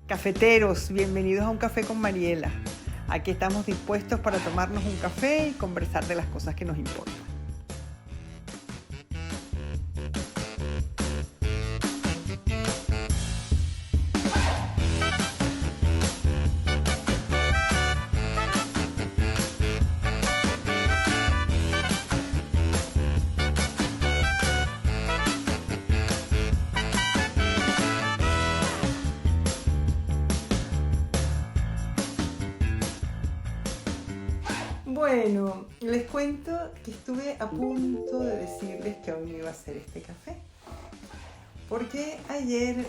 Cafeteros, bienvenidos a Un Café con Mariela. Aquí estamos dispuestos para tomarnos un café y conversar de las cosas que nos importan. Bueno, les cuento que estuve a punto de decirles que hoy me iba a hacer este café. Porque ayer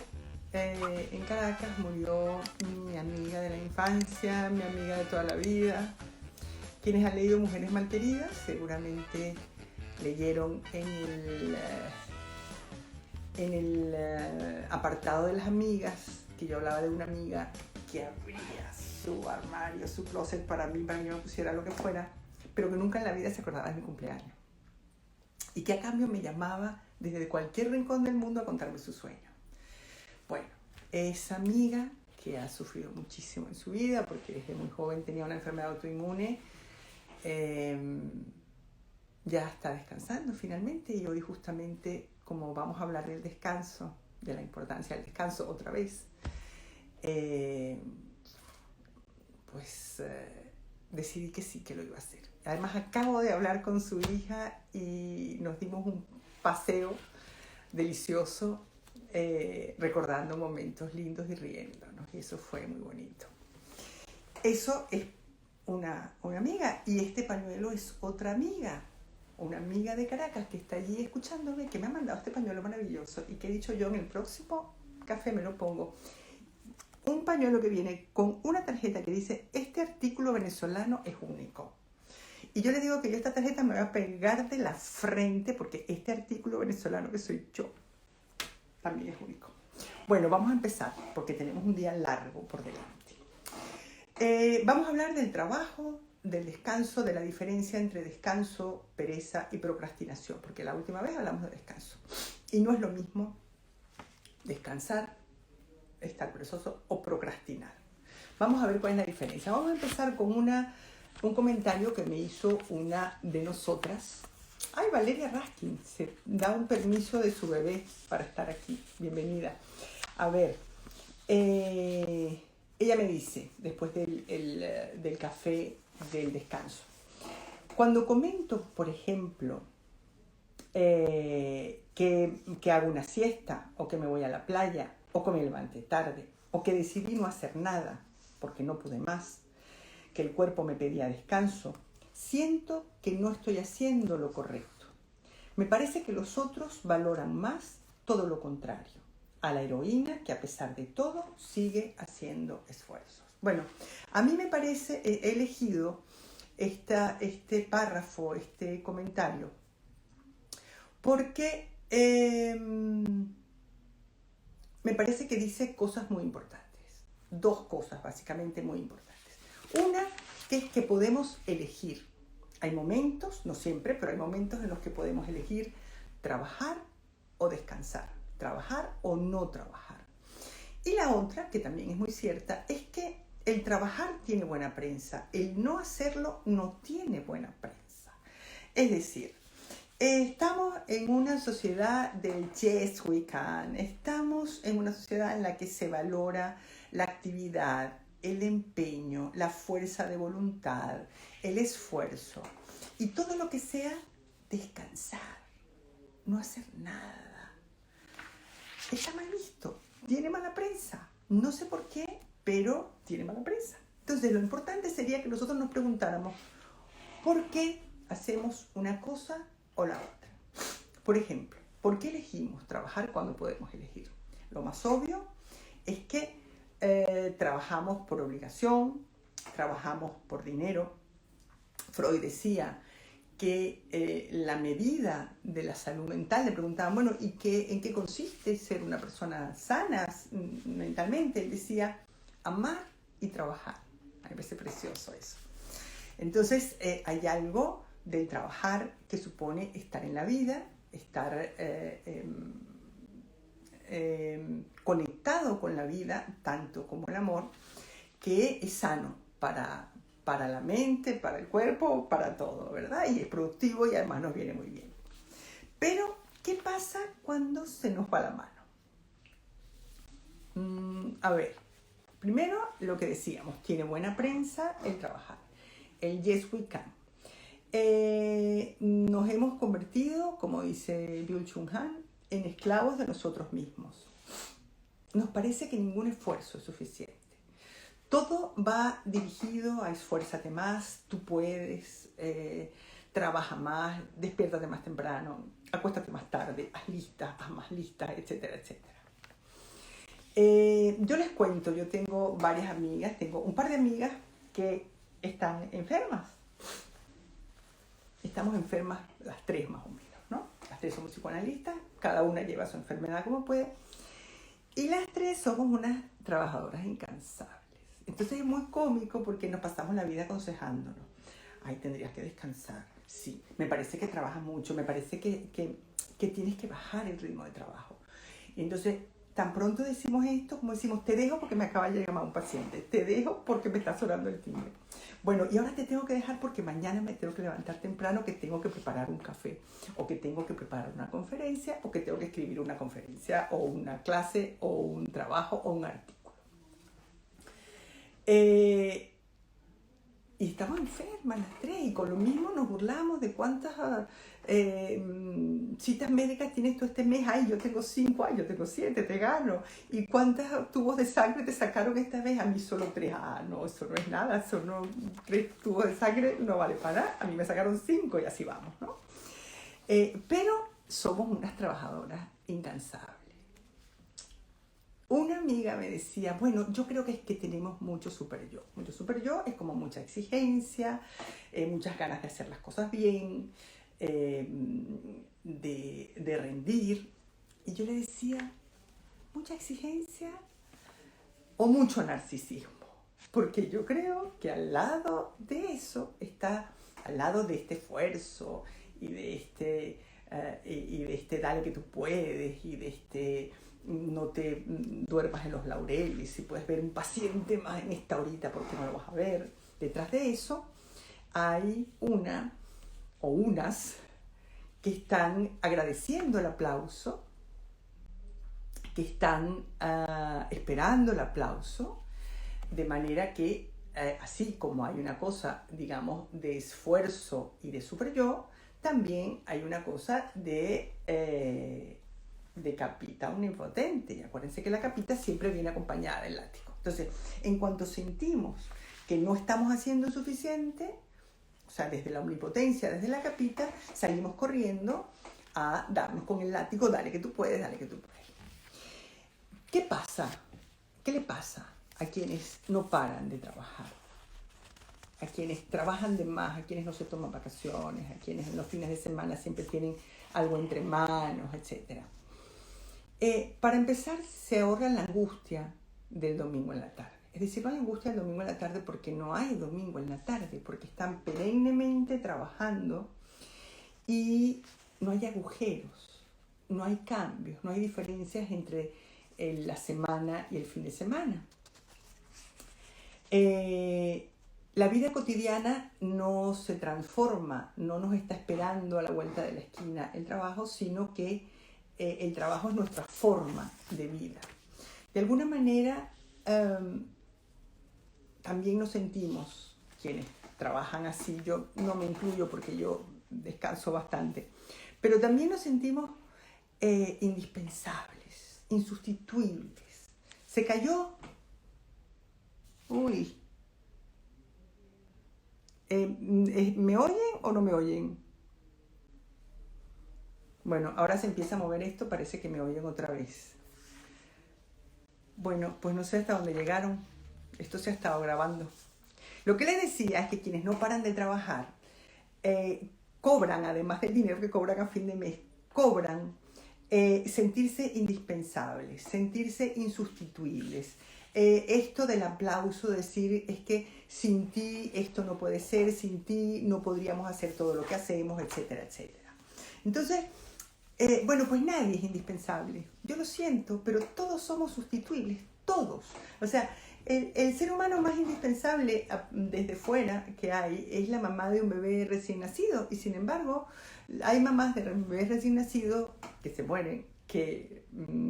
en Caracas murió mi amiga de la infancia, mi amiga de toda la vida. Quienes han leído Mujeres Malqueridas seguramente leyeron en el apartado de las amigas que yo hablaba de una amiga que abría su armario, su closet para que me pusiera lo que fuera, pero que nunca en la vida se acordaba de mi cumpleaños. Y que a cambio me llamaba desde cualquier rincón del mundo a contarme su sueño. Bueno, esa amiga que ha sufrido muchísimo en su vida porque desde muy joven tenía una enfermedad autoinmune, ya está descansando finalmente, y hoy justamente, como vamos a hablar del descanso, de la importancia del descanso otra vez, decidí que sí, que lo iba a hacer. Además acabo de hablar con su hija y nos dimos un paseo delicioso, recordando momentos lindos y riéndonos, y eso fue muy bonito. Eso es una amiga, y este pañuelo es otra amiga, una amiga de Caracas que está allí escuchándome, que me ha mandado este pañuelo maravilloso y que he dicho yo en el próximo café me lo pongo. Un pañuelo que viene con una tarjeta que dice: este artículo venezolano es único. Y yo le digo que yo esta tarjeta me voy a pegar de la frente porque este artículo venezolano que soy yo también es único. Bueno, vamos a empezar porque tenemos un día largo por delante. Vamos a hablar del trabajo, del descanso, de la diferencia entre descanso, pereza y procrastinación, porque la última vez hablamos de descanso. Y no es lo mismo descansar, estar perezoso o procrastinar. Vamos a ver cuál es la diferencia. Vamos a empezar con un comentario que me hizo una de nosotras. Ay, Valeria Raskin se da un permiso de su bebé para estar aquí. Bienvenida. A ver, ella me dice, después del café del descanso, cuando comento, por ejemplo, que hago una siesta, o que me voy a la playa, o que me levanté tarde, o que decidí no hacer nada porque no pude más, que el cuerpo me pedía descanso, siento que no estoy haciendo lo correcto. Me parece que los otros valoran más todo lo contrario, a la heroína que a pesar de todo sigue haciendo esfuerzos. Bueno, a mí me parece, he elegido este párrafo, este comentario, porque me parece que dice cosas muy importantes. Dos cosas básicamente muy importantes. Una es que podemos elegir. Hay momentos, no siempre, pero hay momentos en los que podemos elegir trabajar o descansar, trabajar o no trabajar. Y la otra, que también es muy cierta, es que el trabajar tiene buena prensa, el no hacerlo no tiene buena prensa. Es decir, estamos en una sociedad del yes we can, estamos en una sociedad en la que se valora la actividad, el empeño, la fuerza de voluntad, el esfuerzo y todo lo que sea descansar, no hacer nada. Está mal visto, tiene mala prensa, no sé por qué, pero tiene mala prensa. Entonces lo importante sería que nosotros nos preguntáramos ¿por qué hacemos una cosa o la otra? Por ejemplo, ¿por qué elegimos trabajar cuando podemos elegir? Lo más obvio es que trabajamos por obligación, trabajamos por dinero. Freud decía que la medida de la salud mental, le preguntaban, bueno, ¿y en qué consiste ser una persona sana mentalmente? Él decía, amar y trabajar. A mí me parece precioso eso. Entonces, hay algo del trabajar que supone estar en la vida, estar conectado conectado con la vida, tanto como el amor, que es sano para la mente, para el cuerpo, para todo, ¿verdad? Y es productivo y además nos viene muy bien. Pero, ¿qué pasa cuando se nos va la mano? A ver, primero lo que decíamos, tiene buena prensa el trabajar, el yes we can. Nos hemos convertido, como dice Byung-Chul Han, en esclavos de nosotros mismos. Nos parece que ningún esfuerzo es suficiente. Todo va dirigido a esfuérzate más, tú puedes, trabaja más, despiértate más temprano, acuéstate más tarde, haz más listas, etcétera, etcétera. Yo les cuento, yo tengo varias amigas, tengo un par de amigas que están enfermas. Estamos enfermas las tres más o menos, ¿no? Las tres somos psicoanalistas, cada una lleva su enfermedad como puede. Y las tres somos unas trabajadoras incansables. Entonces es muy cómico porque nos pasamos la vida aconsejándonos. Ay, tendrías que descansar. Sí, me parece que trabajas mucho, me parece que tienes que bajar el ritmo de trabajo. Y entonces, tan pronto decimos esto, como decimos, te dejo porque me acaba de llamar un paciente, te dejo porque me está sonando el timbre. Bueno, y ahora te tengo que dejar porque mañana me tengo que levantar temprano, que tengo que preparar un café, o que tengo que preparar una conferencia, o que tengo que escribir una conferencia, o una clase, o un trabajo, o un artículo. Y estamos enfermas las tres, y con lo mismo nos burlamos de cuántas citas médicas tienes tú este mes. Ay, yo tengo 5, ay, yo tengo 7, te gano. ¿Y cuántos tubos de sangre te sacaron esta vez? A mí solo 3. Ah, no, eso no es nada, eso no, 3 tubos de sangre no vale para nada. A mí me sacaron 5 y así vamos, ¿no? Pero somos unas trabajadoras incansables. Una amiga me decía, bueno, yo creo que es que tenemos mucho super yo. Mucho super yo es como mucha exigencia, muchas ganas de hacer las cosas bien, de rendir. Y yo le decía, mucha exigencia o mucho narcisismo. Porque yo creo que al lado de eso está, al lado de este esfuerzo y de este dale que tú puedes y de este no te duermas en los laureles, si puedes ver un paciente más en esta horita porque no lo vas a ver. Detrás de eso hay una o unas que están agradeciendo el aplauso, que están esperando el aplauso, de manera que así como hay una cosa, digamos, de esfuerzo y de super yo, también hay una cosa de capita omnipotente. Y acuérdense que la capita siempre viene acompañada del látigo. Entonces, en cuanto sentimos que no estamos haciendo suficiente, o sea, desde la omnipotencia, desde la capita, salimos corriendo a darnos con el látigo, dale que tú puedes, dale que tú puedes. ¿Qué pasa? ¿Qué le pasa a quienes no paran de trabajar? A quienes trabajan de más, a quienes no se toman vacaciones, a quienes en los fines de semana siempre tienen algo entre manos, etc. Para empezar, se ahorran la angustia del domingo en la tarde. Es decir, no hay angustia del domingo en la tarde porque no hay domingo en la tarde, porque están perennemente trabajando y no hay agujeros, no hay cambios, no hay diferencias entre la semana y el fin de semana. La vida cotidiana no se transforma, no nos está esperando a la vuelta de la esquina el trabajo, sino que el trabajo es nuestra forma de vida. De alguna manera, también nos sentimos, quienes trabajan así, yo no me incluyo porque yo descanso bastante, pero también nos sentimos indispensables, insustituibles. Se cayó. Uy. ¿Me oyen o no me oyen? Bueno, ahora se empieza a mover esto, parece que me oyen otra vez. Bueno, pues no sé hasta dónde llegaron. Esto se ha estado grabando. Lo que les decía es que quienes no paran de trabajar cobran, además del dinero que cobran a fin de mes, cobran sentirse indispensables, sentirse insustituibles. Esto del aplauso, decir es que sin ti esto no puede ser, sin ti no podríamos hacer todo lo que hacemos, etcétera, etcétera. Entonces, Bueno, pues nadie es indispensable. Yo lo siento, pero todos somos sustituibles, todos. O sea, el ser humano más indispensable desde fuera que hay es la mamá de un bebé recién nacido. Y sin embargo, hay mamás de bebés recién nacidos que se mueren, que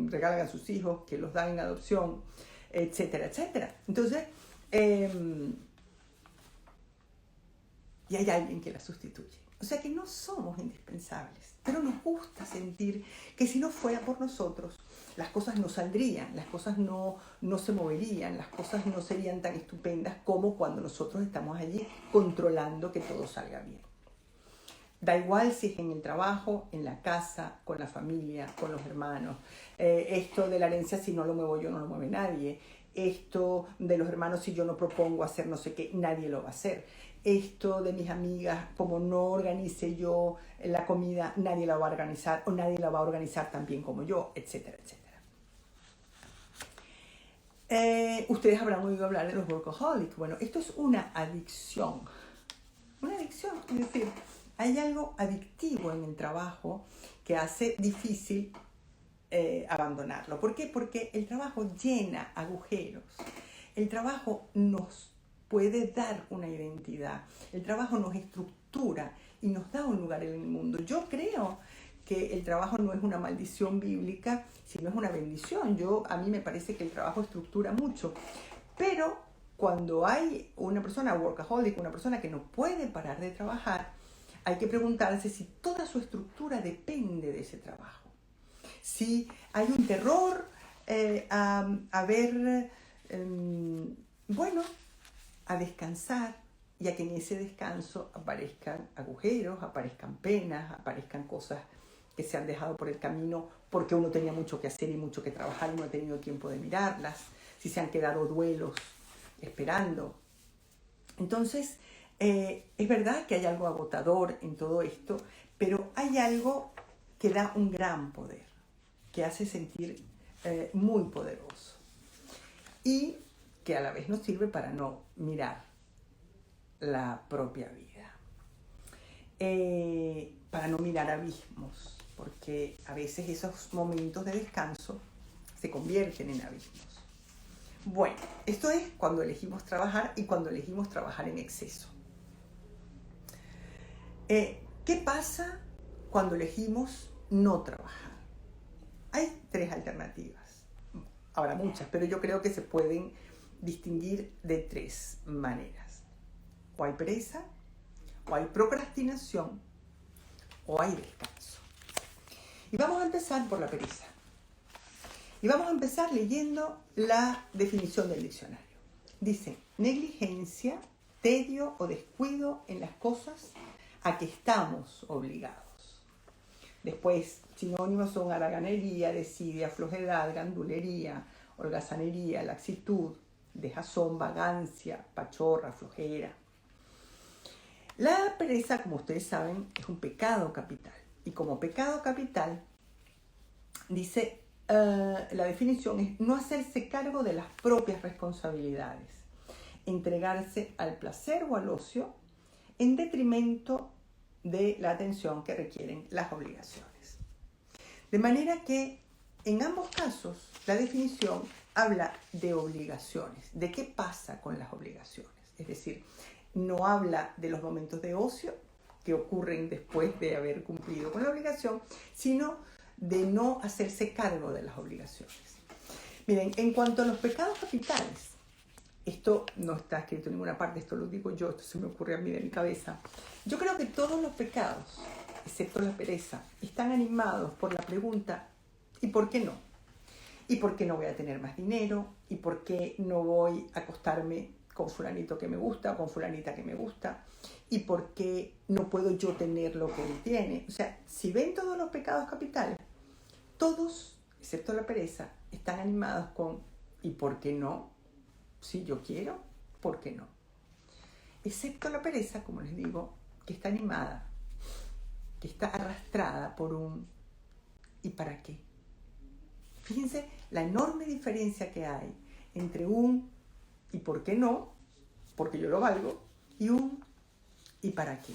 regalan a sus hijos, que los dan en adopción, etcétera, etcétera. Entonces, y hay alguien que la sustituye. O sea que no somos indispensables, pero nos gusta sentir que si no fuera por nosotros, las cosas no saldrían, las cosas no se moverían, las cosas no serían tan estupendas como cuando nosotros estamos allí controlando que todo salga bien. Da igual si es en el trabajo, en la casa, con la familia, con los hermanos. Esto de la herencia, si no lo muevo yo, no lo mueve nadie. Esto de los hermanos, si yo no propongo hacer no sé qué, nadie lo va a hacer. Esto de mis amigas, como no organice yo la comida, nadie la va a organizar o nadie la va a organizar tan bien como yo, etcétera, etcétera. Ustedes habrán oído hablar de los workaholics. Bueno, esto es una adicción. Una adicción, es decir, hay algo adictivo en el trabajo que hace difícil abandonarlo. ¿Por qué? Porque el trabajo llena agujeros. El trabajo nos puede dar una identidad. El trabajo nos estructura y nos da un lugar en el mundo. Yo creo que el trabajo no es una maldición bíblica, sino es una bendición. A mí me parece que el trabajo estructura mucho. Pero cuando hay una persona workaholic, una persona que no puede parar de trabajar, hay que preguntarse si toda su estructura depende de ese trabajo. Si hay un terror a descansar y a que en ese descanso aparezcan agujeros, aparezcan penas, aparezcan cosas que se han dejado por el camino porque uno tenía mucho que hacer y mucho que trabajar y no ha tenido tiempo de mirarlas, si se han quedado duelos esperando. Entonces, es verdad que hay algo agotador en todo esto, pero hay algo que da un gran poder, que hace sentir muy poderoso y que a la vez nos sirve para no mirar la propia vida, para no mirar abismos, porque a veces esos momentos de descanso se convierten en abismos. Bueno, esto es cuando elegimos trabajar y cuando elegimos trabajar en exceso. ¿Qué pasa cuando elegimos no trabajar? Hay tres alternativas. Habrá muchas, pero yo creo que se pueden distinguir de tres maneras. O hay pereza, o hay procrastinación, o hay descanso. Y vamos a empezar por la pereza. Y vamos a empezar leyendo la definición del diccionario. Dice, negligencia, tedio o descuido en las cosas a que estamos obligados. Después, sinónimos son haraganería, desidia, flojedad, gandulería, holgazanería, laxitud, dejazón, vagancia, pachorra, flojera. La pereza, como ustedes saben, es un pecado capital. Y como pecado capital, dice la definición es no hacerse cargo de las propias responsabilidades, entregarse al placer o al ocio en detrimento de la atención que requieren las obligaciones. De manera que en ambos casos la definición habla de obligaciones, de qué pasa con las obligaciones. Es decir, no habla de los momentos de ocio que ocurren después de haber cumplido con la obligación, sino de no hacerse cargo de las obligaciones. Miren, en cuanto a los pecados capitales, esto no está escrito en ninguna parte, esto lo digo yo, esto se me ocurre a mí de mi cabeza. Yo creo que todos los pecados, excepto la pereza, están animados por la pregunta ¿y por qué no? ¿Y por qué no voy a tener más dinero? ¿Y por qué no voy a acostarme con fulanito que me gusta o con fulanita que me gusta? ¿Y por qué no puedo yo tener lo que él tiene? O sea, si ven todos los pecados capitales, todos, excepto la pereza, están animados con ¿y por qué no? Si yo quiero, ¿por qué no? Excepto la pereza, como les digo, que está animada, que está arrastrada por un ¿y para qué? Fíjense la enorme diferencia que hay entre un ¿y por qué no? Porque yo lo valgo, y un ¿y para qué?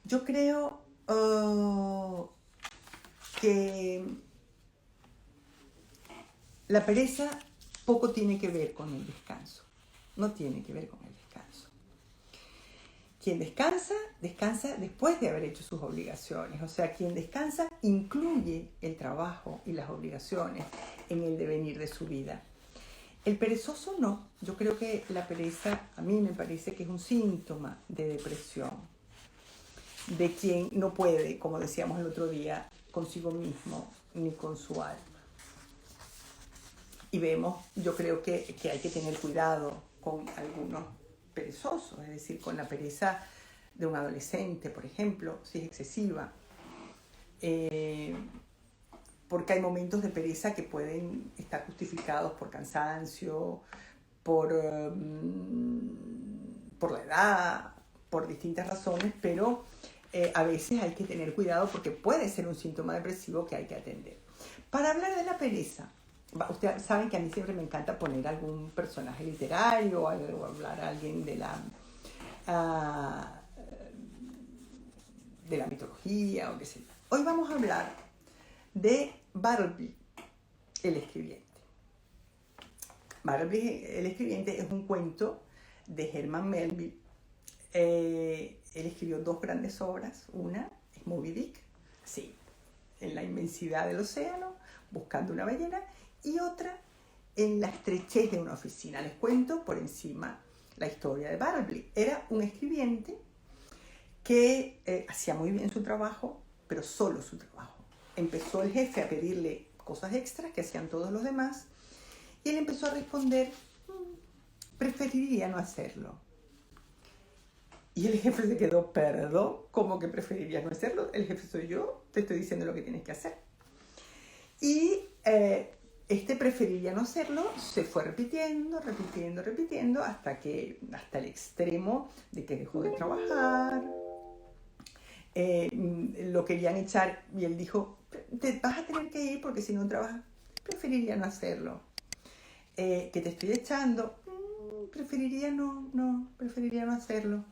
Yo creo que la pereza poco tiene que ver con el descanso. No tiene que ver con el descanso. Quien descansa, descansa después de haber hecho sus obligaciones. O sea, quien descansa incluye el trabajo y las obligaciones en el devenir de su vida. El perezoso no. Yo creo que la pereza, a mí me parece que es un síntoma de depresión, de quien no puede, como decíamos el otro día, consigo mismo ni con su alma. Y vemos, yo creo que hay que tener cuidado con algunos perezosos, es decir, con la pereza de un adolescente, por ejemplo, si es excesiva. Porque hay momentos de pereza que pueden estar justificados por cansancio, por la edad, por distintas razones, pero a veces hay que tener cuidado porque puede ser un síntoma depresivo que hay que atender. Para hablar de la pereza, ustedes saben que a mí siempre me encanta poner algún personaje literario o hablar a alguien de la mitología o qué sé yo. Hoy vamos a hablar de Bartleby, el escribiente. Bartleby, el escribiente, es un cuento de Herman Melville. Él escribió dos grandes obras. Una es Moby Dick, sí, en la inmensidad del océano, buscando una ballena, y otra en la estrechez de una oficina. Les cuento por encima la historia de Bartleby. Era un escribiente que hacía muy bien su trabajo, pero solo su trabajo. Empezó el jefe a pedirle cosas extras que hacían todos los demás, y él empezó a responder, preferiría no hacerlo. Y el jefe se quedó, perdón, ¿cómo que preferirías no hacerlo? El jefe soy yo, te estoy diciendo lo que tienes que hacer. Y este preferiría no hacerlo se fue repitiendo, hasta el extremo de que dejó de trabajar. Lo querían echar y él dijo, te vas a tener que ir porque si no trabajas, preferiría no hacerlo. Que te estoy echando, preferiría no hacerlo.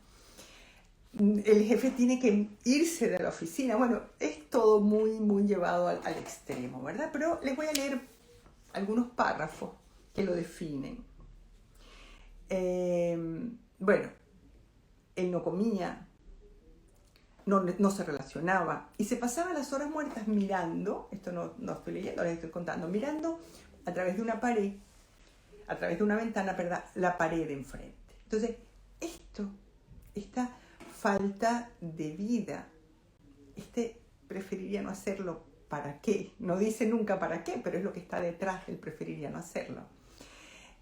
El jefe tiene que irse de la oficina. Bueno, es todo muy llevado al extremo, ¿verdad? Pero les voy a leer algunos párrafos que lo definen. Bueno, él no comía, no se relacionaba y se pasaba las horas muertas mirando, esto no estoy leyendo, les estoy contando, mirando a través de una pared, a través de una ventana, ¿verdad? La pared de enfrente. Entonces, esta falta de vida, preferiría no hacerlo, ¿para qué? No dice nunca para qué, pero es lo que está detrás del preferiría no hacerlo.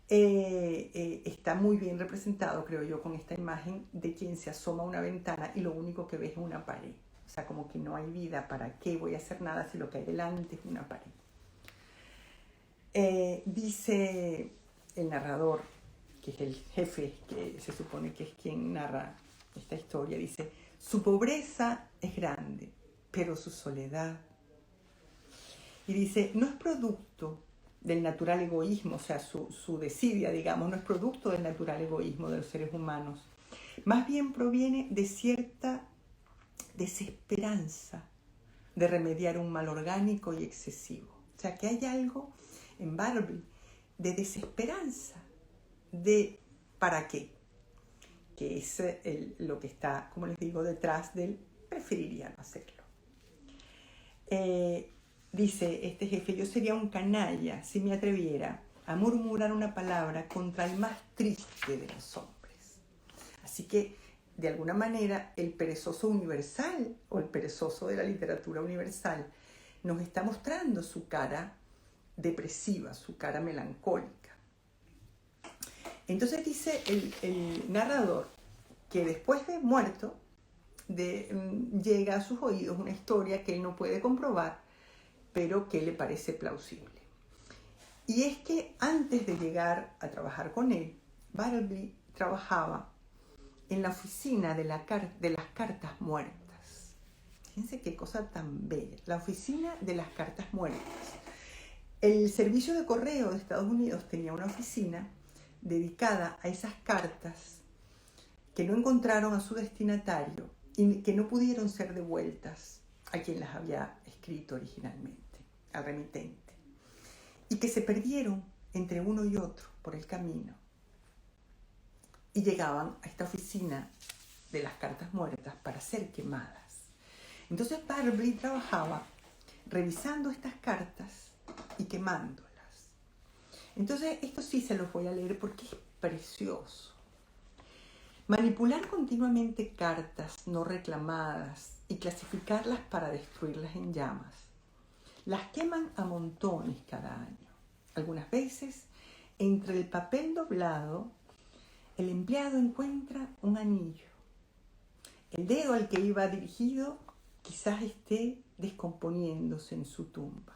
Está muy bien representado, creo yo, con esta imagen de quien se asoma a una ventana y lo único que ve es una pared. O sea, como que no hay vida, ¿para qué voy a hacer nada si lo que hay delante es una pared? Dice el narrador, que es el jefe, que se supone que es quien narra esta historia, dice, su pobreza es grande, pero su soledad. Y dice, no es producto del natural egoísmo, o sea, su desidia, digamos, no es producto del natural egoísmo de los seres humanos. Más bien proviene de cierta desesperanza de remediar un mal orgánico y excesivo. O sea, que hay algo en Bartleby de desesperanza, de ¿para qué? Que es lo que está, como les digo, detrás del preferiría no hacerlo. Dice este jefe, yo sería un canalla si me atreviera a murmurar una palabra contra el más triste de los hombres. Así que, de alguna manera, el perezoso universal, o el perezoso de la literatura universal, nos está mostrando su cara depresiva, su cara melancólica. Entonces dice el narrador que después de muerto llega a sus oídos una historia que él no puede comprobar, pero que le parece plausible. Y es que antes de llegar a trabajar con él, Bartleby trabajaba en la oficina de las cartas muertas. Fíjense qué cosa tan bella, la oficina de las cartas muertas. El servicio de correo de Estados Unidos tenía una oficina dedicada a esas cartas que no encontraron a su destinatario y que no pudieron ser devueltas a quien las había escrito originalmente, al remitente, y que se perdieron entre uno y otro por el camino y llegaban a esta oficina de las cartas muertas para ser quemadas. Entonces Barbie trabajaba revisando estas cartas y quemándolas. Entonces esto sí se los voy a leer porque es precioso. Manipular continuamente cartas no reclamadas y clasificarlas para destruirlas en llamas. Las queman a montones cada año. Algunas veces, entre el papel doblado, el empleado encuentra un anillo. El dedo al que iba dirigido quizás esté descomponiéndose en su tumba.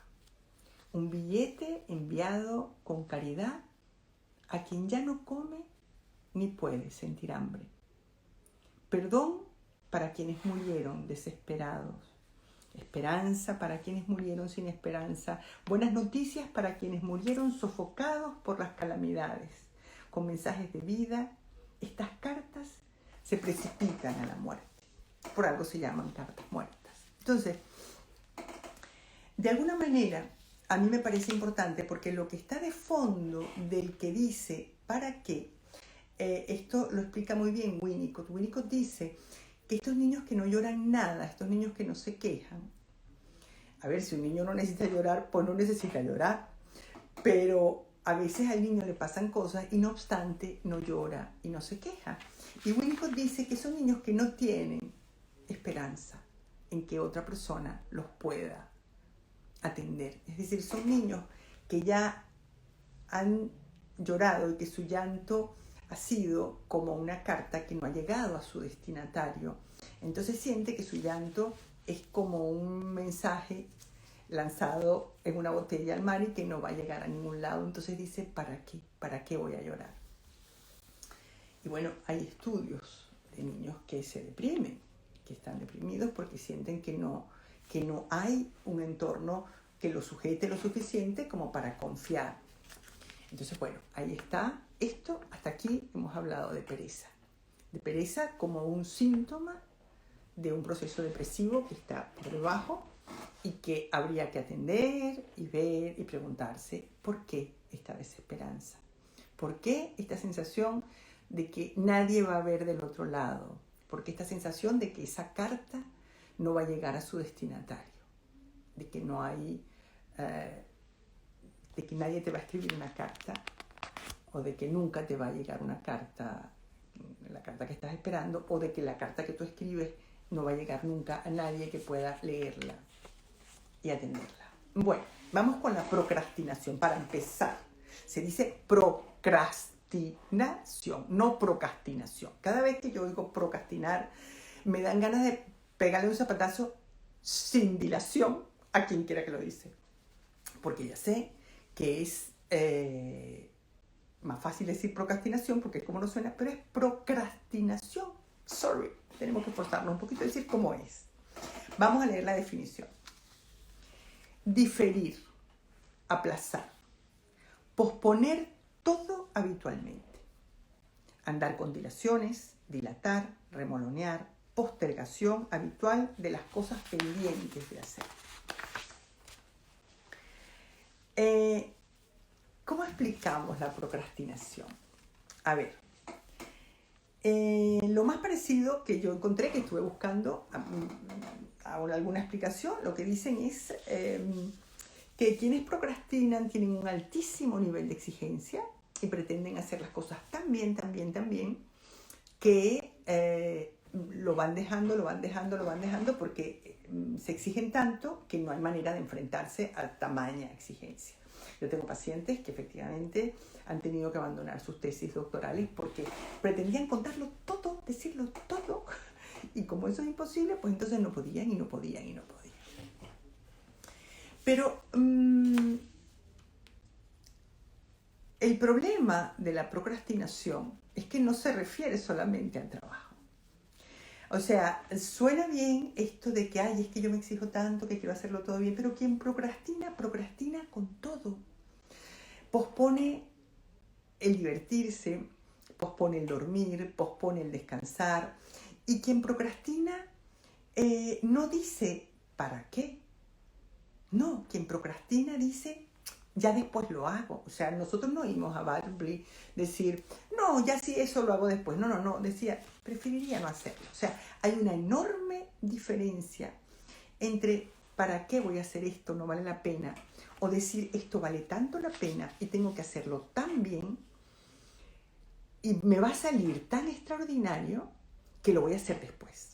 Un billete enviado con caridad a quien ya no come ni puede sentir hambre. Perdón para quienes murieron desesperados. Esperanza para quienes murieron sin esperanza. Buenas noticias para quienes murieron sofocados por las calamidades. Con mensajes de vida, estas cartas se precipitan a la muerte. Por algo se llaman cartas muertas. Entonces, de alguna manera, a mí me parece importante porque lo que está de fondo del que dice ¿para qué? Esto lo explica muy bien Winnicott. Winnicott dice que estos niños que no lloran nada, estos niños que no se quejan, a ver, si un niño no necesita llorar, pues no necesita llorar, pero a veces al niño le pasan cosas y no obstante no llora y no se queja. Y Winnicott dice que son niños que no tienen esperanza en que otra persona los pueda atender. Es decir, son niños que ya han llorado y que su llanto ha sido como una carta que no ha llegado a su destinatario. Entonces siente que su llanto es como un mensaje lanzado en una botella al mar y que no va a llegar a ningún lado. Entonces dice, ¿para qué? ¿Para qué voy a llorar? Y bueno, hay estudios de niños que se deprimen, que están deprimidos porque sienten que no hay un entorno que los sujete lo suficiente como para confiar. Entonces, bueno, ahí está. Esto, hasta aquí hemos hablado de pereza. De pereza como un síntoma de un proceso depresivo que está por debajo y que habría que atender y ver y preguntarse ¿por qué esta desesperanza? ¿Por qué esta sensación de que nadie va a ver del otro lado? ¿Por qué esta sensación de que esa carta no va a llegar a su destinatario? De que no hay... de que nadie te va a escribir una carta o de que nunca te va a llegar una carta, la carta que estás esperando, o de que la carta que tú escribes no va a llegar nunca a nadie que pueda leerla y atenderla. Bueno, vamos con la procrastinación. Para empezar, se dice procrastinación, no procrastinación. Cada vez que yo oigo procrastinar, me dan ganas de pegarle un zapatazo sin dilación a quien quiera que lo dice. Porque ya sé que es más fácil decir procrastinación porque es como no suena, pero es procrastinación. Sorry, tenemos que esforzarnos un poquito a decir cómo es. Vamos a leer la definición. Diferir, aplazar, posponer todo habitualmente. Andar con dilaciones, dilatar, remolonear, postergación habitual de las cosas pendientes de hacer. ¿Cómo explicamos la procrastinación? A ver, lo más parecido que yo encontré, que estuve buscando alguna explicación, lo que dicen es que quienes procrastinan tienen un altísimo nivel de exigencia y pretenden hacer las cosas tan bien, que lo van dejando porque se exigen tanto que no hay manera de enfrentarse a tamaña exigencia. Yo tengo pacientes que efectivamente han tenido que abandonar sus tesis doctorales porque pretendían contarlo todo, decirlo todo, y como eso es imposible, pues entonces no podían. Pero el problema de la procrastinación es que no se refiere solamente al trabajo. O sea, suena bien esto de que, es que yo me exijo tanto, que quiero hacerlo todo bien, pero quien procrastina con todo. Pospone el divertirse, pospone el dormir, pospone el descansar. Y quien procrastina no dice ¿para qué? No, quien procrastina dice, ya después lo hago. O sea, nosotros no oímos a Barbie decir, no, ya sí, eso lo hago después. No, decía, preferiría no hacerlo. O sea, hay una enorme diferencia entre ¿para qué voy a hacer esto? No vale la pena. O decir, esto vale tanto la pena y tengo que hacerlo tan bien y me va a salir tan extraordinario que lo voy a hacer después.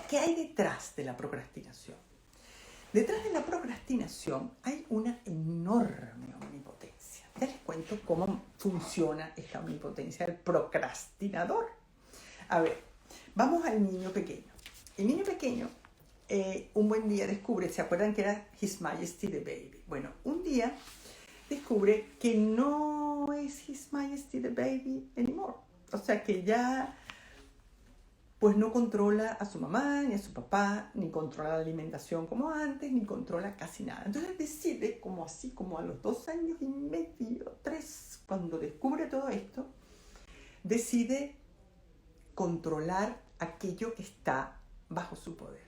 ¿Qué hay detrás de la procrastinación? Detrás de la procrastinación hay una enorme omnipotencia. Ya les cuento cómo funciona esta omnipotencia del procrastinador. A ver, vamos al niño pequeño. El niño pequeño, un buen día descubre, ¿se acuerdan que era His Majesty the Baby? Bueno, un día descubre que no es His Majesty the Baby anymore. O sea que ya pues no controla a su mamá, ni a su papá, ni controla la alimentación como antes, ni controla casi nada. Entonces decide, como así, como a los 2 años y medio, 3, cuando descubre todo esto, decide controlar aquello que está bajo su poder.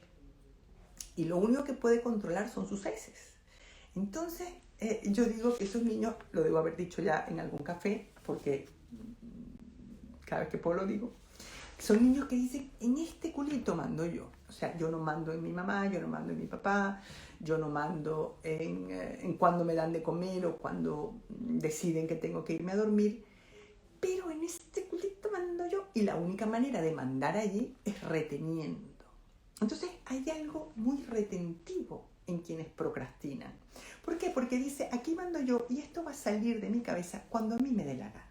Y lo único que puede controlar son sus heces. Entonces, yo digo que esos niños, lo debo haber dicho ya en algún café, porque cada vez que puedo lo digo, son niños que dicen, en este culito mando yo. O sea, yo no mando en mi mamá, yo no mando en mi papá, yo no mando en cuando me dan de comer o cuando deciden que tengo que irme a dormir, pero en este culito mando yo. Y la única manera de mandar allí es reteniendo. Entonces hay algo muy retentivo en quienes procrastinan. ¿Por qué? Porque dice, aquí mando yo y esto va a salir de mi cabeza cuando a mí me dé la gana.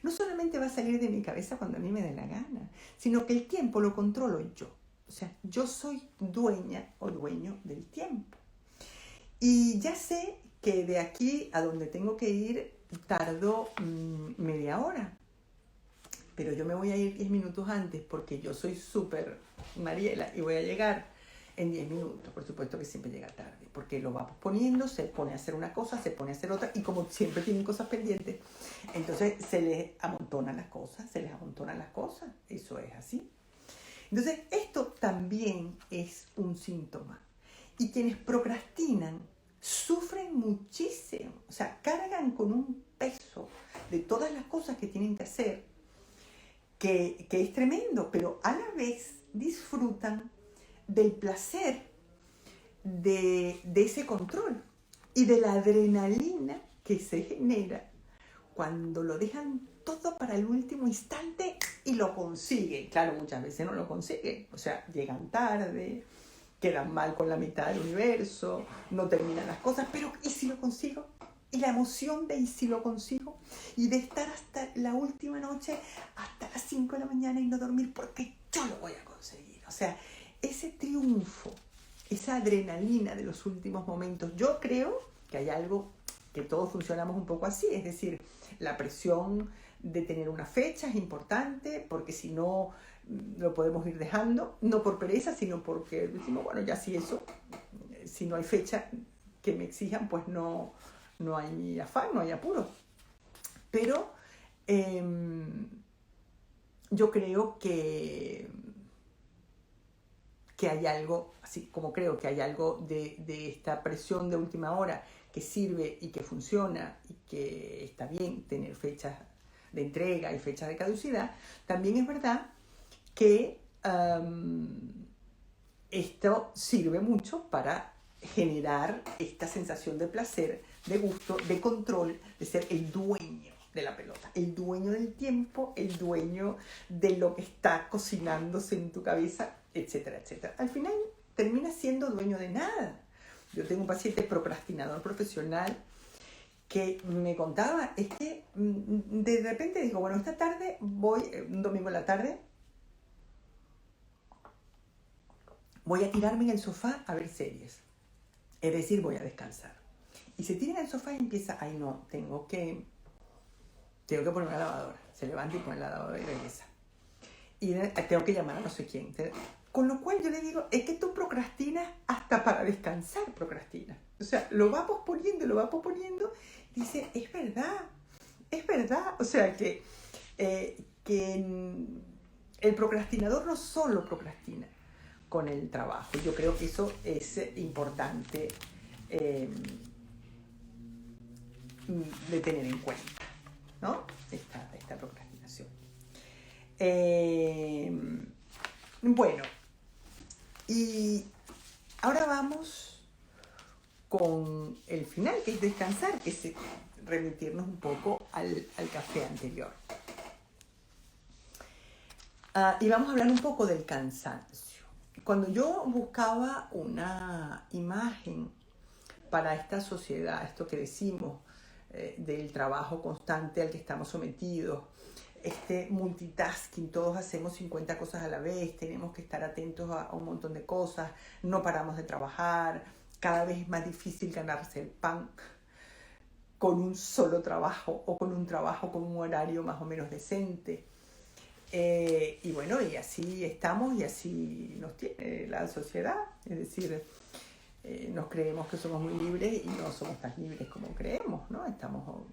No solamente va a salir de mi cabeza cuando a mí me dé la gana, sino que el tiempo lo controlo yo. O sea, yo soy dueña o dueño del tiempo. Y ya sé que de aquí a donde tengo que ir tardo media hora. Pero yo me voy a ir 10 minutos antes porque yo soy súper Mariela y voy a llegar en 10 minutos. Por supuesto que siempre llega tarde, porque lo va posponiendo, se pone a hacer una cosa, se pone a hacer otra, y como siempre tienen cosas pendientes, entonces se les amontonan las cosas, eso es así. Entonces esto también es un síntoma. Y quienes procrastinan sufren muchísimo, o sea, cargan con un peso de todas las cosas que tienen que hacer, que es tremendo, pero a la vez disfrutan del placer de ese control y de la adrenalina que se genera cuando lo dejan todo para el último instante y lo consiguen. Claro, muchas veces no lo consiguen, o sea, llegan tarde, quedan mal con la mitad del universo, no terminan las cosas, pero ¿y si lo consigo? Y la emoción de ¿y si lo consigo? Y de estar hasta la última noche, hasta las 5 de la mañana y no dormir porque yo lo voy a conseguir. O sea, ese triunfo, esa adrenalina de los últimos momentos, yo creo que hay algo que todos funcionamos un poco así, es decir, la presión de tener una fecha es importante porque si no lo podemos ir dejando, no por pereza, sino porque decimos, bueno, ya si eso, si no hay fecha que me exijan, pues no hay afán, no hay apuro. Pero yo creo que hay algo, así como creo que hay algo de esta presión de última hora que sirve y que funciona y que está bien tener fechas de entrega y fechas de caducidad, también es verdad que esto sirve mucho para generar esta sensación de placer, de gusto, de control, de ser el dueño de la pelota, el dueño del tiempo, el dueño de lo que está cocinándose en tu cabeza, etcétera, etcétera. Al final terminas siendo dueño de nada. Yo tengo un paciente procrastinador profesional que me contaba, es que de repente digo, bueno, esta tarde voy, un domingo en la tarde, voy a tirarme en el sofá a ver series. Es decir, voy a descansar. Y se tira en el sofá y empieza, ay no, tengo que poner una lavadora. Se levanta y pone la lavadora y regresa. Y tengo que llamar a no sé quién. Con lo cual yo le digo, es que tú procrastinas hasta para descansar, procrastinas. O sea, lo va posponiendo. Dice, es verdad. O sea, que el procrastinador no solo procrastina, con el trabajo. Yo creo que eso es importante de tener en cuenta, ¿no? Esta procrastinación. Bueno, y ahora vamos con el final, que es descansar, que es remitirnos un poco al café anterior. Y vamos a hablar un poco del cansancio. Cuando yo buscaba una imagen para esta sociedad, esto que decimos, del trabajo constante al que estamos sometidos, este multitasking, todos hacemos 50 cosas a la vez, tenemos que estar atentos a un montón de cosas, no paramos de trabajar, cada vez es más difícil ganarse el pan con un solo trabajo o con un trabajo con un horario más o menos decente. Y bueno, y así estamos y así nos tiene la sociedad, es decir, nos creemos que somos muy libres y no somos tan libres como creemos, ¿no? Estamos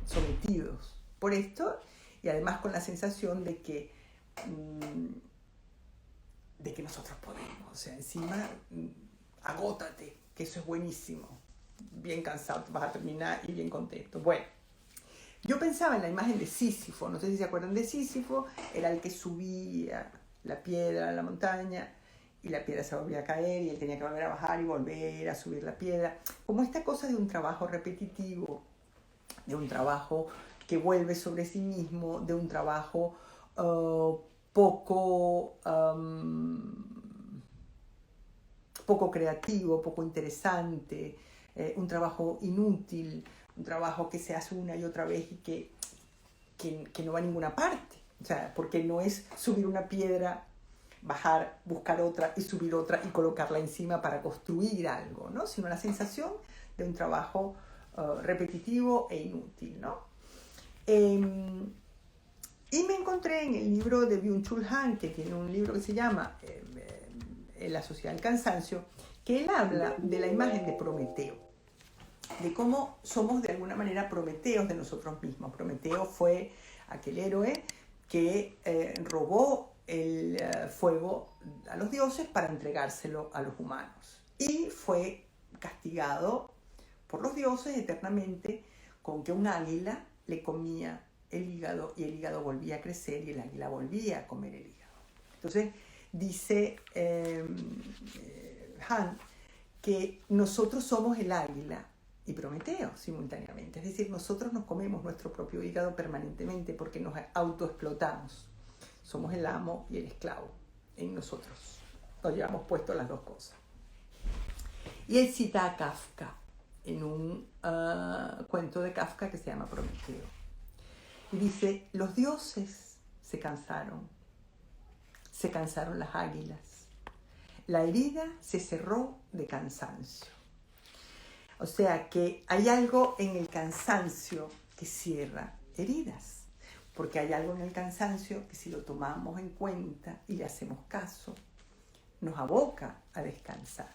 sometidos por esto y además con la sensación de que nosotros podemos, o sea, encima agótate, que eso es buenísimo, bien cansado, vas a terminar y bien contento. Bueno, yo pensaba en la imagen de Sísifo, no sé si se acuerdan de Sísifo, era el que subía la piedra a la montaña y la piedra se volvía a caer y él tenía que volver a bajar y volver a subir la piedra, como esta cosa de un trabajo repetitivo, de un trabajo que vuelve sobre sí mismo, de un trabajo poco creativo, poco interesante, un trabajo inútil, un trabajo que se hace una y otra vez y que no va a ninguna parte. O sea, porque no es subir una piedra, bajar, buscar otra y subir otra y colocarla encima para construir algo, ¿no? Sino la sensación de un trabajo repetitivo e inútil, ¿no? Y me encontré en el libro de Byung-Chul Han, que tiene un libro que se llama La sociedad del cansancio, que él habla de la imagen de Prometeo, de cómo somos de alguna manera prometeos de nosotros mismos. Prometeo fue aquel héroe que robó el fuego a los dioses para entregárselo a los humanos y fue castigado por los dioses eternamente con que un águila le comía el hígado y el hígado volvía a crecer y el águila volvía a comer el hígado. Entonces dice Han que nosotros somos el águila y Prometeo simultáneamente, es decir, nosotros nos comemos nuestro propio hígado permanentemente porque nos autoexplotamos. Somos el amo y el esclavo en nosotros. Nos llevamos puestos las dos cosas. Y él cita a Kafka en un cuento de Kafka que se llama Prometeo. Y dice, los dioses se cansaron las águilas. La herida se cerró de cansancio. O sea que hay algo en el cansancio que cierra heridas. Porque hay algo en el cansancio que si lo tomamos en cuenta y le hacemos caso, nos aboca a descansar.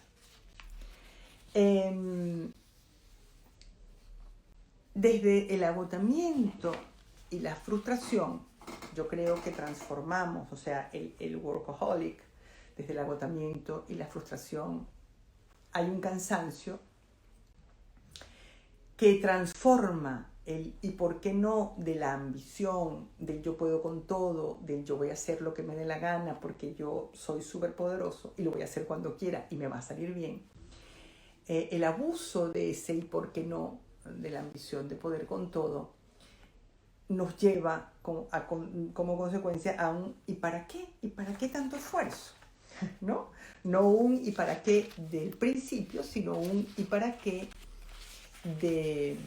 Desde el agotamiento y la frustración, yo creo que transformamos, o sea, el workaholic, desde el agotamiento y la frustración, hay un cansancio que transforma y por qué no de la ambición, del yo puedo con todo, del yo voy a hacer lo que me dé la gana porque yo soy súper poderoso y lo voy a hacer cuando quiera y me va a salir bien. El abuso de ese y por qué no, de la ambición de poder con todo, nos lleva como consecuencia a un ¿y para qué? ¿Y para qué tanto esfuerzo? ¿No? No un ¿y para qué? Del principio, sino un ¿y para qué? De,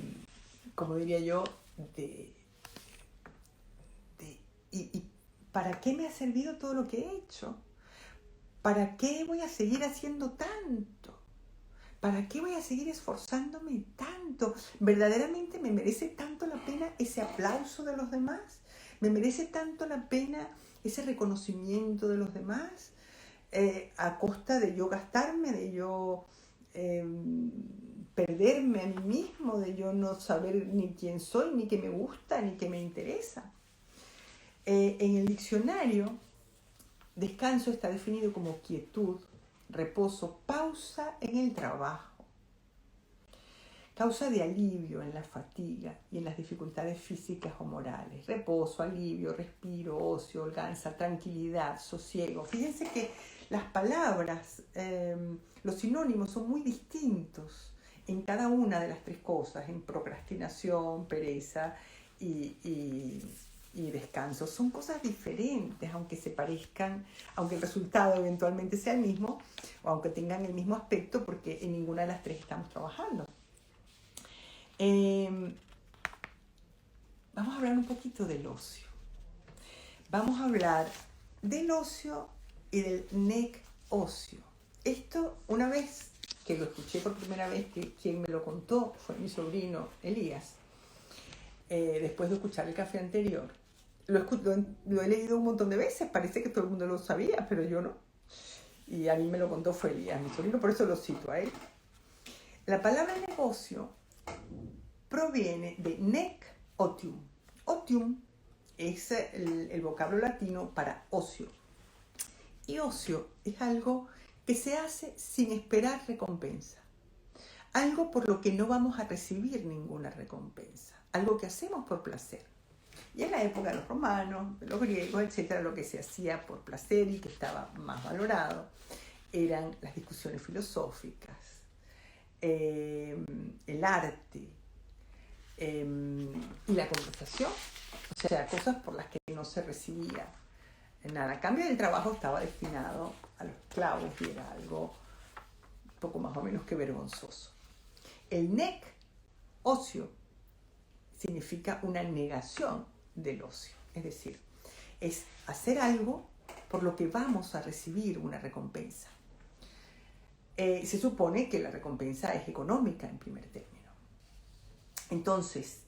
como diría yo, ¿y para qué me ha servido todo lo que he hecho? ¿Para qué voy a seguir haciendo tanto? ¿Para qué voy a seguir esforzándome tanto? ¿Verdaderamente me merece tanto la pena ese aplauso de los demás? ¿Me merece tanto la pena ese reconocimiento de los demás? A costa de yo gastarme, de yo perderme a mí mismo, de yo no saber ni quién soy, ni qué me gusta, ni qué me interesa. En el diccionario Descanso está definido como quietud, reposo, pausa en el trabajo, causa de alivio en la fatiga y en las dificultades físicas o morales. Reposo, alivio, respiro, ocio, holganza, tranquilidad, sosiego. Fíjense que las palabras, los sinónimos son muy distintos en cada una de las tres cosas, en procrastinación, pereza y descanso. Son cosas diferentes, aunque se parezcan, aunque el resultado eventualmente sea el mismo, o aunque tengan el mismo aspecto, porque en ninguna de las tres estamos trabajando. Vamos a hablar un poquito del ocio. Vamos a hablar del ocio y del negocio. Esto, una vez que lo escuché por primera vez, que quien me lo contó fue mi sobrino Elías, después de escuchar el café anterior. Lo he leído un montón de veces, parece que todo el mundo lo sabía, pero yo no. Y a mí me lo contó fue Elías, mi sobrino, por eso lo cito a él. La palabra negocio proviene de nec otium. Otium es el vocablo latino para ocio. Y ocio es algo que se hace sin esperar recompensa. Algo por lo que no vamos a recibir ninguna recompensa. Algo que hacemos por placer. Y en la época de los romanos, de los griegos, etcétera, lo que se hacía por placer y que estaba más valorado eran las discusiones filosóficas, el arte y la conversación. O sea, cosas por las que no se recibía nada. A cambio, del trabajo estaba destinado a los esclavos y era algo poco más o menos que vergonzoso. El nec, ocio, significa una negación del ocio. Es decir, es hacer algo por lo que vamos a recibir una recompensa. Se supone que la recompensa es económica en primer término. Entonces,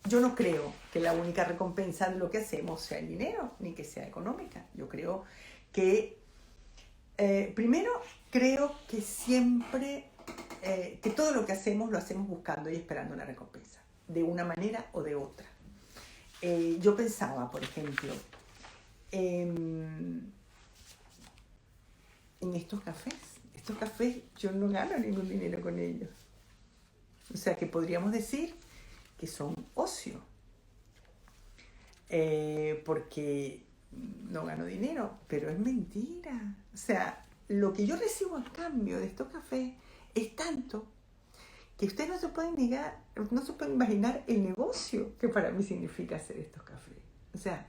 yo no creo que la única recompensa de lo que hacemos sea el dinero, ni que sea económica. Yo creo que, primero, creo que siempre, que todo lo que hacemos lo hacemos buscando y esperando una recompensa, de una manera o de otra. Yo pensaba, por ejemplo, en estos cafés. Estos cafés yo no gano ningún dinero con ellos. O sea que podríamos decir que son ocio. Porque no gano dinero, pero es mentira. O sea, lo que yo recibo a cambio de estos cafés es tanto que ustedes no se pueden negar, no se pueden imaginar el negocio que para mí significa hacer estos cafés. O sea,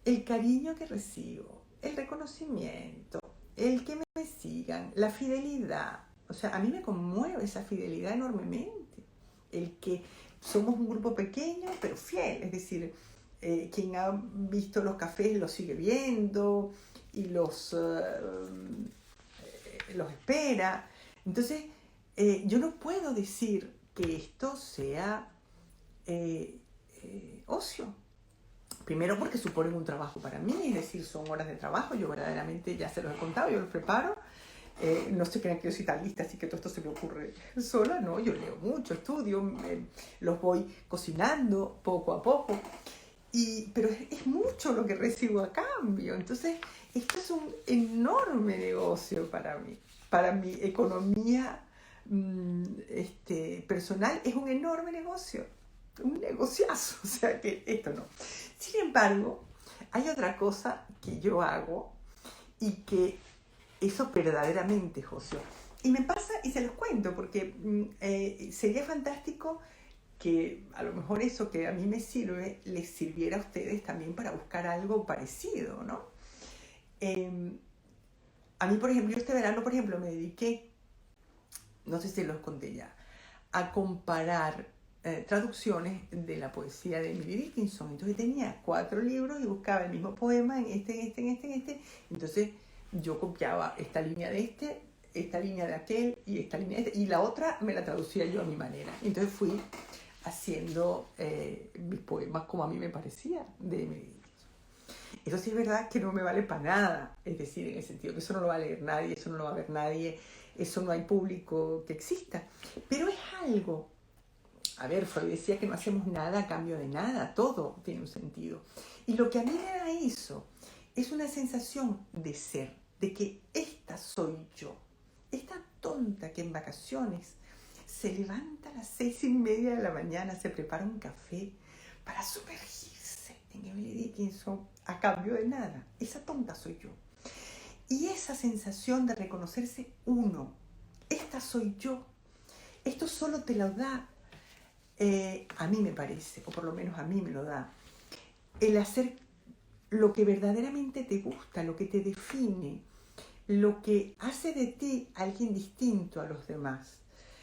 el cariño que recibo, el reconocimiento, el que me sigan, la fidelidad. O sea, a mí me conmueve esa fidelidad enormemente. El que somos un grupo pequeño, pero fiel. Es decir, quien ha visto los cafés los sigue viendo y los espera. Entonces, yo no puedo decir que esto sea ocio. Primero porque suponen un trabajo para mí, es decir, son horas de trabajo, yo verdaderamente ya se los he contado, yo los preparo. No se crean que yo soy tan lista, así que todo esto se me ocurre sola, no, yo leo mucho, estudio, los voy cocinando poco a poco, pero es mucho lo que recibo a cambio. Entonces, esto es un enorme negocio para mi economía personal, es un enorme negocio, un negociazo, o sea que esto no. Sin embargo, hay otra cosa que yo hago y que eso verdaderamente es ocio. Y me pasa, y se los cuento, porque sería fantástico que a lo mejor eso que a mí me sirve, les sirviera a ustedes también para buscar algo parecido, ¿no? A mí, por ejemplo, yo este verano, por ejemplo, me dediqué, no sé si los conté ya, a comparar traducciones de la poesía de Emily Dickinson. Entonces tenía 4 libros y buscaba el mismo poema en este. Entonces yo copiaba esta línea de esta línea de aquel y esta línea de este, y la otra me la traducía yo a mi manera. Entonces fui haciendo mis poemas como a mí me parecía de Emily Dickinson. Eso sí es verdad que no me vale para nada, es decir, en el sentido que eso no lo va a leer nadie, eso no lo va a ver nadie, eso no hay público que exista, pero es algo. A ver, Freud decía que no hacemos nada a cambio de nada, todo tiene un sentido. Y lo que a mí me da eso es una sensación de ser, de que esta soy yo. Esta tonta que en vacaciones se levanta a las 6:30 de la mañana, se prepara un café para sumergirse en Emily Dickinson a cambio de nada. Esa tonta soy yo. Y esa sensación de reconocerse uno, esta soy yo, esto solo te lo da, a mí me parece, o por lo menos a mí me lo da, el hacer lo que verdaderamente te gusta, lo que te define, lo que hace de ti alguien distinto a los demás,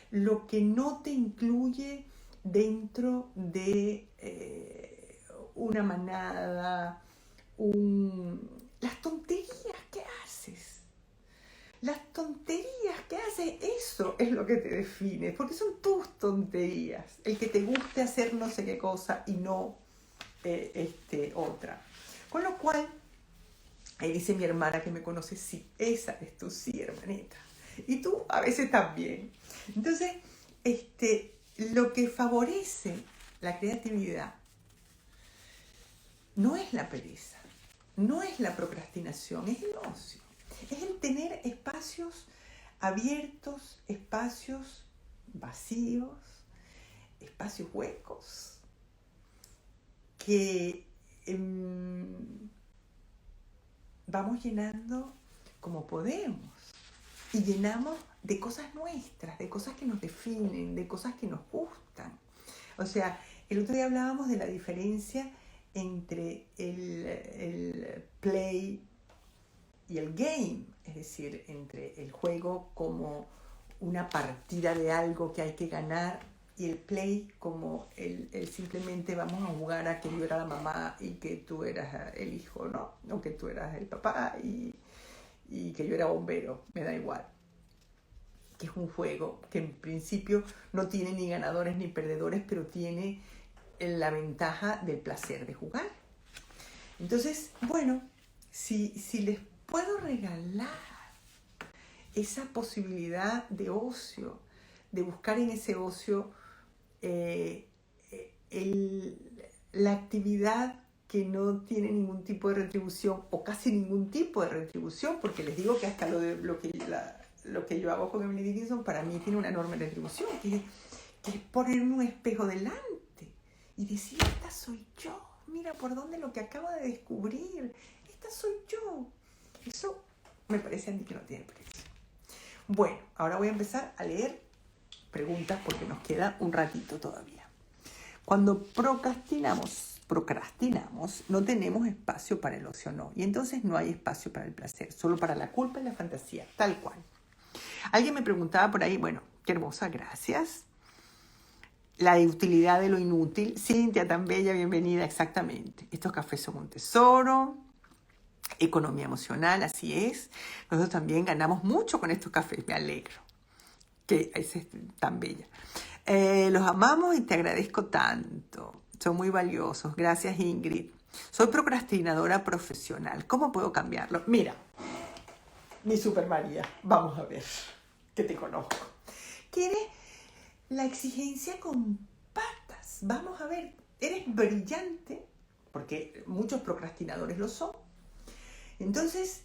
lo que no te incluye dentro de una manada, las tonterías que haces. Las tonterías que haces, eso es lo que te define, porque son tus tonterías. El que te guste hacer no sé qué cosa y no otra. Con lo cual, ahí dice mi hermana que me conoce, sí, esa es tu sí, hermanita. Y tú a veces también. Entonces, lo que favorece la creatividad no es la pereza, no es la procrastinación, es el ocio. Es el tener espacios abiertos, espacios vacíos, espacios huecos, que vamos llenando como podemos. Y llenamos de cosas nuestras, de cosas que nos definen, de cosas que nos gustan. O sea, el otro día hablábamos de la diferencia entre el play y el game, es decir, entre el juego como una partida de algo que hay que ganar y el play como el simplemente vamos a jugar a que yo era la mamá y que tú eras el hijo, ¿no? O que tú eras el papá y que yo era bombero, me da igual. Que es un juego que en principio no tiene ni ganadores ni perdedores, pero tiene la ventaja del placer de jugar. Entonces, bueno, si les puedo regalar esa posibilidad de ocio, de buscar en ese ocio la actividad que no tiene ningún tipo de retribución o casi ningún tipo de retribución, porque les digo que hasta lo que yo hago con Emily Dickinson para mí tiene una enorme retribución, que es ponerme un espejo delante y decir, esta soy yo, mira por dónde lo que acabo de descubrir, esta soy yo. Eso me parece a mí que no tiene precio. Bueno, ahora voy a empezar a leer preguntas porque nos queda un ratito todavía. Cuando procrastinamos, no tenemos espacio para el ocio, no. Y entonces no hay espacio para el placer, solo para la culpa y la fantasía, tal cual. Alguien me preguntaba por ahí, bueno, qué hermosa, gracias. La utilidad de lo inútil. Cintia, tan bella, bienvenida, exactamente. Estos cafés son un tesoro. Economía emocional, así es. Nosotros también ganamos mucho con estos cafés, me alegro. Que es tan bella. Los amamos y te agradezco tanto. Son muy valiosos. Gracias, Ingrid. Soy procrastinadora profesional. ¿Cómo puedo cambiarlo? Mira, mi Super María, vamos a ver, que te conozco. ¿Quieres la exigencia con patas? Vamos a ver, eres brillante, porque muchos procrastinadores lo son. Entonces,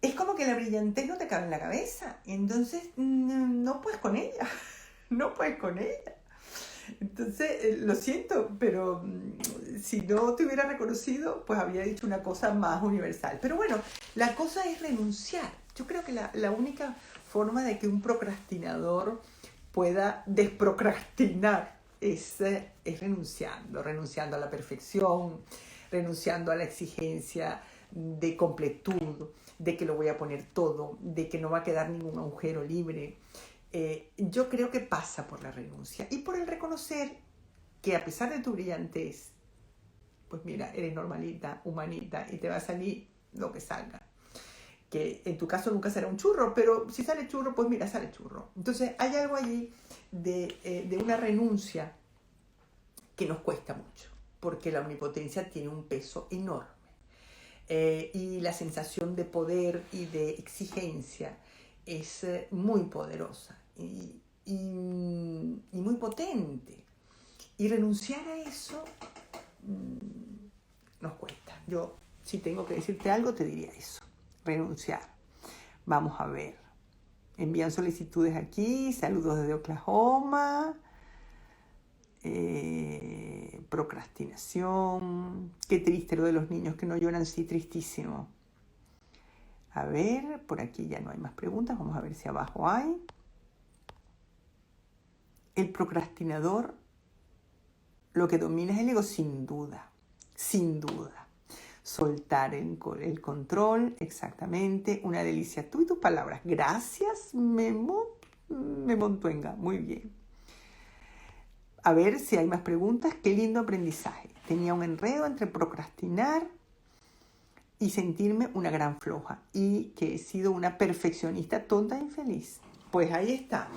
es como que la brillantez no te cabe en la cabeza. Entonces, no puedes con ella. No puedes con ella. Entonces, lo siento, pero si no te hubiera reconocido, pues habría dicho una cosa más universal. Pero bueno, la cosa es renunciar. Yo creo que la única forma de que un procrastinador pueda desprocrastinar es renunciando a la perfección, renunciando a la exigencia de completud, de que lo voy a poner todo, de que no va a quedar ningún agujero libre. Yo creo que pasa por la renuncia y por el reconocer que a pesar de tu brillantez, pues mira, eres normalita, humanita y te va a salir lo que salga. Que en tu caso nunca será un churro, pero si sale churro, pues mira, sale churro. Entonces hay algo allí de una renuncia que nos cuesta mucho, porque la omnipotencia tiene un peso enorme. Y la sensación de poder y de exigencia es muy poderosa y muy potente. Y renunciar a eso nos cuesta. Yo Si tengo que decirte algo, te diría eso. Renunciar. Vamos a ver. Envían solicitudes aquí. Saludos desde Oklahoma. Procrastinación. Qué triste lo de los niños que no lloran. Sí, tristísimo. A ver, por aquí ya no hay más preguntas. Vamos a ver si abajo hay. El procrastinador, lo que domina es el ego, sin duda. Sin duda. Soltar el control, exactamente. Una delicia. Tú y tus palabras. Gracias, Memo Montuenga. Muy bien. A ver si hay más preguntas. Qué lindo aprendizaje. Tenía un enredo entre procrastinar y sentirme una gran floja. Y que he sido una perfeccionista tonta e infeliz. Pues ahí está.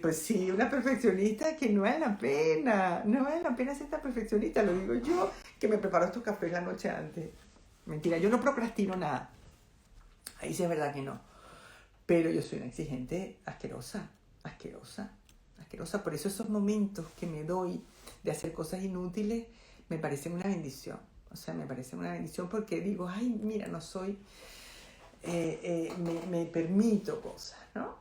Pues sí, una perfeccionista que no vale la pena. No vale la pena ser tan perfeccionista. Lo digo yo, que me preparo estos cafés la noche antes. Mentira, yo no procrastino nada. Ahí sí es verdad que no. Pero yo soy una exigente asquerosa. Por eso esos momentos que me doy de hacer cosas inútiles me parecen una bendición. O sea, me parecen una bendición porque digo, ay, mira, no soy... me permito cosas, ¿no?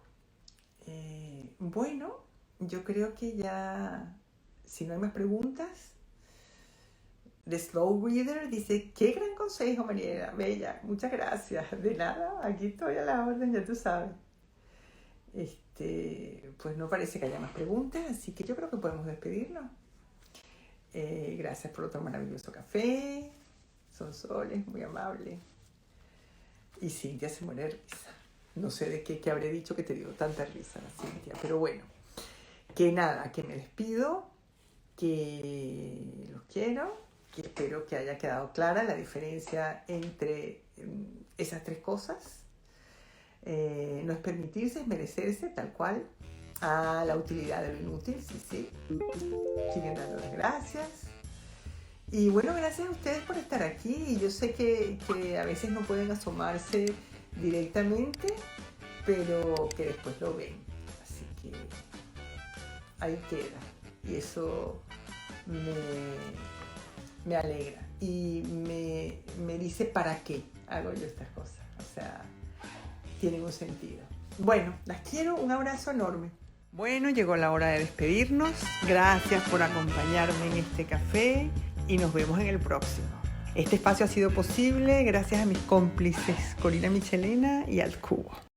Bueno, yo creo que ya, si no hay más preguntas, The Slow Reader dice, qué gran consejo, Mariela, bella, muchas gracias. De nada, aquí estoy a la orden, ya tú sabes. Pues no parece que haya más preguntas, así que yo creo que podemos despedirnos. Gracias por otro maravilloso café. Son soles, muy amables. Y Cintia se muere de risa. No sé de qué habré dicho que te dio tanta risa la Cintia, pero bueno. Que nada, que me despido, que los quiero, que espero que haya quedado clara la diferencia entre esas tres cosas. No es permitirse, es merecerse, tal cual, a la utilidad de lo inútil, sí. Siguen dando las gracias. Y bueno, gracias a ustedes por estar aquí. Y yo sé que a veces no pueden asomarse directamente, pero que después lo ven. Así que ahí queda. Y eso me alegra. Y me dice para qué hago yo estas cosas. O sea, tienen un sentido. Bueno, las quiero. Un abrazo enorme. Bueno, llegó la hora de despedirnos. Gracias por acompañarme en este café y nos vemos en el próximo. Este espacio ha sido posible gracias a mis cómplices Corina Michelena y al Cubo.